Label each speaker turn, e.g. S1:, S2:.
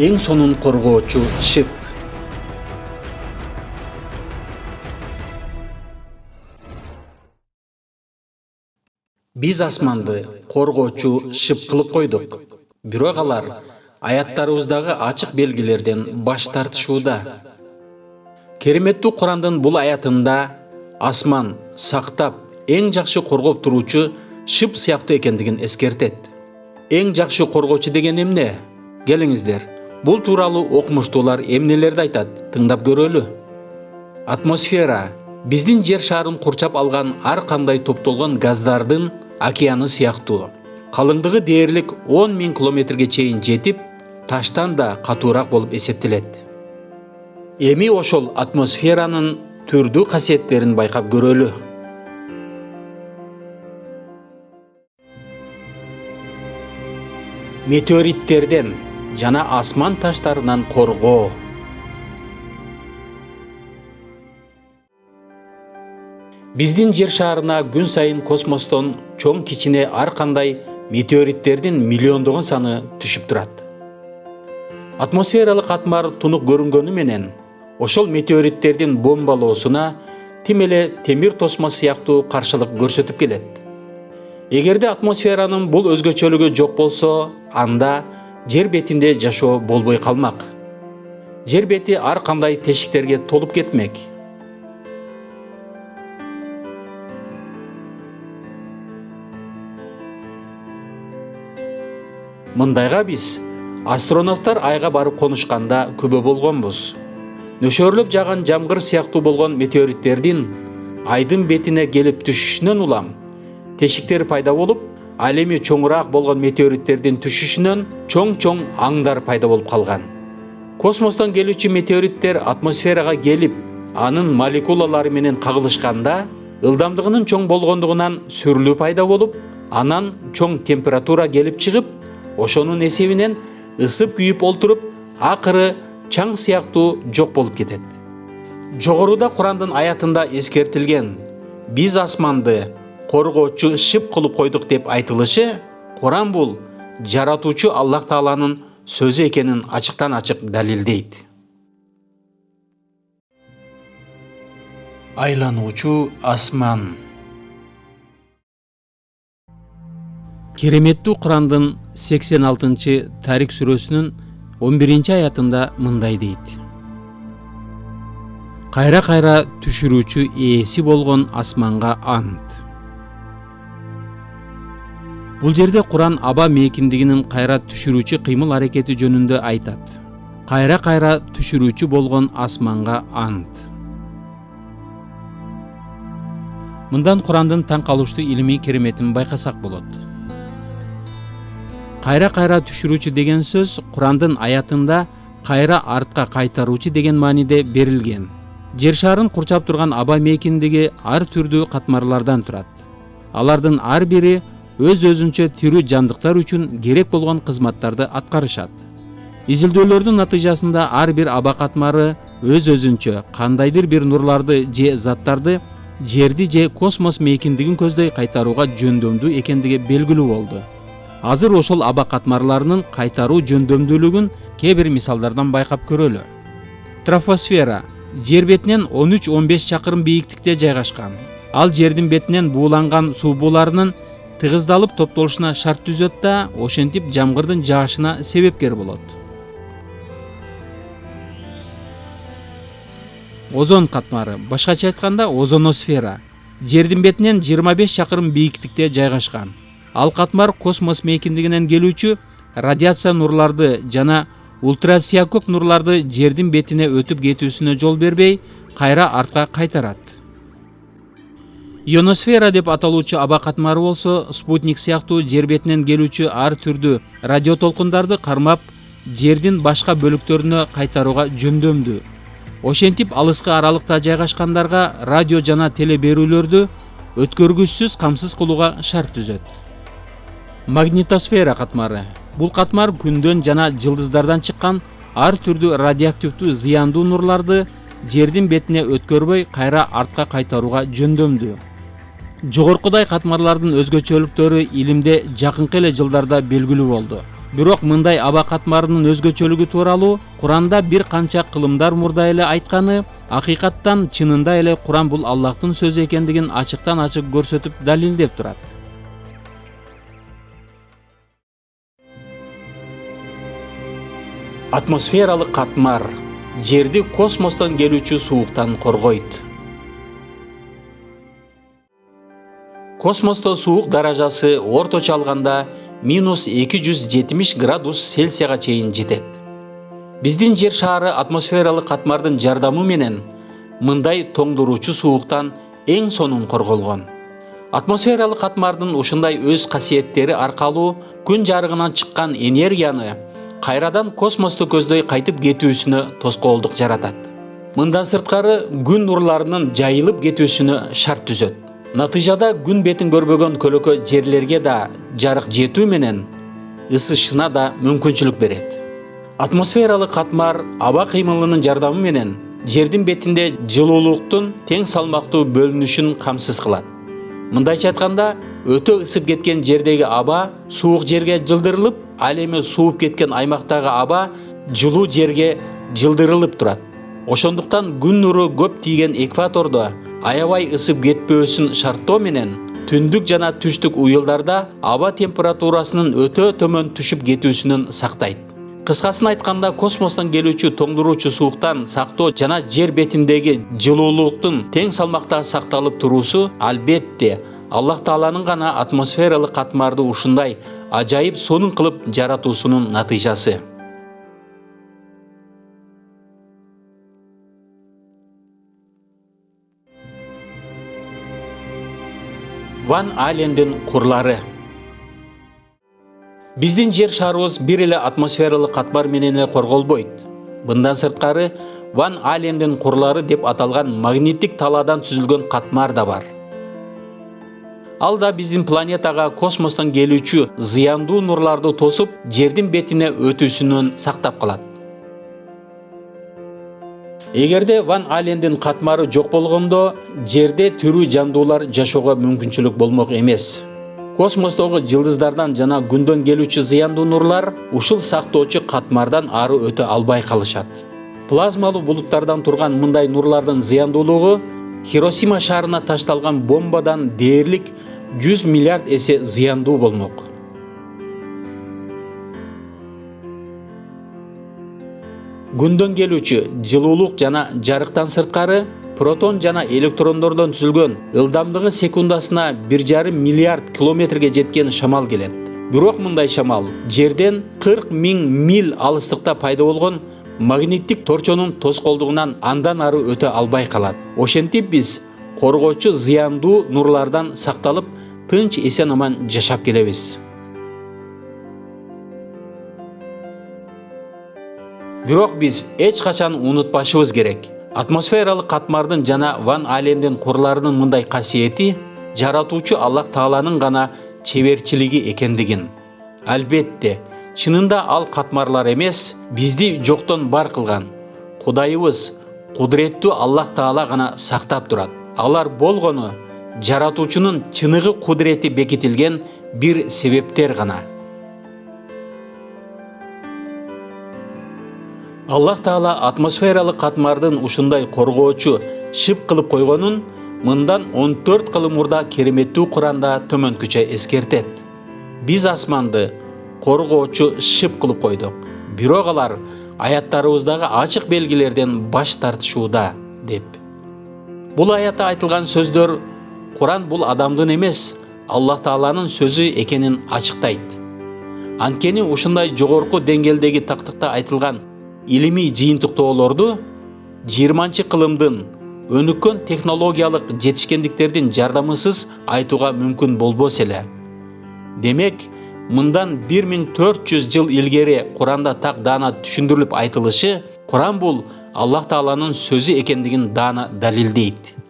S1: эң сонун коргоочу шип. Биз асманды коргоочу шип кылып койдук. Бирок алар аяттарыбыздагы ачык белгилерден баш тартышууда. Кереметтүү Курандын бул аятында асман сактап эң жакшы коргоп туруучу шип сыяктуу экендигин эскертет. Эң жакшы коргоочу деген эмне? Келиңиздер, бул тууралуу окумуштуулар эмнелерди айтат, тыңдап көрөлү. Атмосфера биздин жер шарын курчап алган ар кандай топтолгон газдардын океаны сыяктуу. Калыңдыгы дээрлик 10 000 километрге чейин жетип, таштан да катуураак болуп эсептелет. Эми ошол атмосферанын түрдүү касиеттерин байкап көрөлү. Метеориттерден жана асман таштарынан коргоо. Биздин жер шарына күн сайын космостон чоң кичине ар кандай метеориттердин миллиондогон саны түшүп турат. Атмосфералык катмар тунук көрүнгөнү менен ошол метеориттердин бомбалоосуна тим эле темир тосмо сыяктуу каршылык көрсөтүп келет. Эгерде атмосферанын бул өзгөчөлүгү жок болсо, анда жер бетинде жашоо болбой калмак. Жер бети ар кандай тешиктерге толуп кетмек. Мындайга биз астронавттар айга барып конушканда күбө болгонбуз. Нөшөрлөп жаган жамгыр сыяктуу болгон метеориттердин айдын бетине келип түшүшүнөн улам тешиктер пайда болуп, ал эми чоңураак болгон метеориттердин түшүшүнөн чоң-чоң аңдар пайда болуп калган. Космостон келүүчү метеориттер атмосферага келип, анын молекулалары менен кагылышканда, ылдамдыгынын чоң болгондугунан сүрлүү пайда болуп, анан чоң температура келип чыгып, ошонун эсебинен ысып күйүп олтуруп, акыры чаң сыяктуу жок болуп кетет. Жогоруда Курандын аятында эскертилген биз асманды коргоочу шип кылып койдук деп айтылышы, Куран бул жаратуучу Аллах Тааланын сөзү экенин ачыктан ачык далилдейт. Айлануучу асман. Кереметтүү Курандын 86-чы Тарик сүрөсүнүн 11-ci аятында мындай дейт. Кайра-кайра түшүрүүчү ээси болгон асманга ант. Бул жерде Куран аба мейкиндигинин кайра түшүрүүчү кыймыл аракети жөнүндө айтат. Кайра-кайра түшүрүүчү болгон асманга ант. Мындан Курандын таң калыштуу илимий кереметин байкасак болот. Кайра-кайра түшүрүүчү деген сөз Курандын аятында кайра артка кайтаруучу деген мааниде берилген. Жер шарын курчап турган аба мейкиндиги ар түрдүү катмарлардан турат. Алардын ар бири өз-өзүнчө тирүү жандыктар үчүн керек болгон кызматтарды аткарышат. Изилдөөлөрдүн натыйжасында ар бир аба катмары өз-өзүнчө кандайдыр бир нурларды же заттарды жерди же космос мейкиндигин көздөй кайтарууга жөндөмдүү экендиги белгилүү болду. Азыр ошол аба катмарларынын кайтаруу жөндөмдүүлүгүн кээ бир мисалдардан байкап көрөлү. Трофосфера жер бетинен 13-15 чакырым бийиктикте жайгашкан. Ал жердин бетинен бууланган суу бууларынын тыгыздалып топтолушуна шарт түзөт да, ошентип жамгырдын жаашына себепкер болот. Озон катмары, башкача айтканда озоносфера, жердин бетинен 25 чакырым бийиктикте жайгашкан. Ал катмар космос мейкиндигинен келүүчү радиация нурларды жана ультрасыякөк нурларды жердин бетине өтүп кетүүсүнө жол бербей, кайра артка кайтарат. Ионосфера деп аталуучу аба катмары болсо, спутник сыяктуу жер бетинен келүүчү ар түрдүү радио толкундарды кармап, жердин башка бөлүктөрүнө кайтарууга жөндөмдүү. Ошентип алыскы аралыкта жайгашкандарга радио жана теле берүүлөрдү өткөргүчсүз камсыз кылууга шарт түзөт. Магнитосфера катмары. Бул катмар күндөн жана жылдыздардан чыккан ар түрдүү радиоактивдүү зыяндуу нурларды жердин бетине өткөрбөй, кайра артка кайтарууга жөндөмдүү. Жогоркудай катмарлардын өзгөчөлүктөрү илимде жакынкы эле жылдарда белгилүү болду. Бирок мындай аба катмарынын өзгөчөлүгү тууралуу Куранда бир канча кылымдар мурда эле айтканы, акыйкаттан чынында эле Куран бул Аллахтын сөзү экендигин ачыктан ачык көрсөтүп далилдеп турат. Атмосфералык катмар жерди космостон келүүчү сууктан коргойт. Космосто суук даражасы орточо алганда -270 градус Цельсияга чейин жетет. Биздин жер шаары атмосфералык катмардын жардамы менен мындай тоңдуруучу сууктан эң сонун корголгон. Атмосфералык катмардын ушундай өз касиеттери аркалуу күн жарыгынан чыккан энергияны кайрадан космосту көздөй кайтып кетүүсүнө тоскоолдук жаратат. Мындан сырткары күн нурларынын жайылып кетүүсүнө шарт түзөт. Натыйжада күн бетин көрбөгөн көлөкө жерлерге да жарык жетүү менен ысышына да мүмкүнчүлүк берет. Атмосфералык катмар аба кыймылынын жардамы менен жердин бетинде жылуулуктун тең салмактуу бөлүнүшүн камсыз кылат. Мындайча айтканда, өтө ысып кеткен жердеги аба суук жерге жылдырылып, ал эми сууп кеткен аймактагы аба жылуу жерге жылдырылып турат. Ошондуктан күн нуру көп тийген экватордо аябай ысып кетпөөсүн шарттоо менен түндүк жана түштүк уюлдарда аба температурасынын өтө төмөн түшүп кетүүсүнөн сактайт. Кыскасын айтканда, космостон келүүчү тоңдуруучу сууктан сактоо жана жер бетиндеги жылуулуктун тең салмакта сакталып туруусу албетте Аллах Тааланын гана атмосфералык катмарды ушундай ажайып сонун кылып жаратуусунун натыйжасы. Ван Алендин курлары. Биздин жер шарыбыз бир эле атмосфералык катмар менен эле корголбойт. Мындан сырткары Ван Алендин курлары деп аталган магниттик талаадан түзүлгөн катмар да бар. Ал да биздин планетага космостон келүүчү зыяндуу нурларды тосуп, жердин бетине өтүүсүнөн сактап калат. Эгерде Ван Алендин катмары жок болгондо, жерде тирүү жандуулар жашоого мүмкүнчүлүк болмок эмес. Космостогу жылдыздардан жана күндөн келүүчү зыяндуу нурлар ушул сактоочу катмардан ары өтө албай калышат. Плазмалуу булуттардан турган мындай нурлардын зыяндуулугу Хиросима шаарына ташталган бомбадан дээрлик 100 миллиард эсе зыяндуу болмок. Күндөн келүүчү жылуулук жана жарыктан сырткары протон жана электрондордон түзүлгөн ылдамдыгы секундасына 1,5 миллиард километрге жеткен шамал келет. Бирок мындай шамал жерден 40 000 миль алыстыкта пайда болгон магниттик торчонун тоскоолдугунан андан ары өтө албай калат. Ошентип биз коргоочу зыяндуу нурлардан сакталып, тынч эсен аман жашап келебиз. Бирок биз эч качан унутпашыбыз керек. Атмосфералык катмардын жана Ван Алендин курларынын мындай касиети жаратуучу Аллах Тааланын гана чеберчилиги экендигин. Албетте, чынында ал катмарлар эмес, бизди жоктон бар кылган Кудайыбыз, кудуреттүү Аллах Таала гана сактап турат. Алар болгону жаратуучунун чыныгы кудурети бекитилген бир себептер гана. Аллах Таала атмосфералык катмардын ушундай коргоочу шып кылып койгонун мындан 14 кылым мурда кереметтүү Куранда төмөнкүчө эскертет. Биз асманды коргоочу шып кылып койдук. Бирок алар аяттарыбыздагы ачык белгилерден баш тартышууда деп. Бул аятта айтылган сөздөр Куран бул адамдын эмес, Аллах Тааланын сөзү экенин ачыктайт. Анткени ушундай жогорку деңгээлдеги тактыкта айтылган илимий жыйынтыктоолорду 20-кылымдын өнүккөн технологиялык жетишкендиктердин жардамысыз айтууга мүмкүн болбос эле. Демек, мындан 1400 жыл илгери Куранда так даана түшүндүрүлүп айтылышы, Куран бул Аллах Тааланын сөзү экендигин даана далилдейт.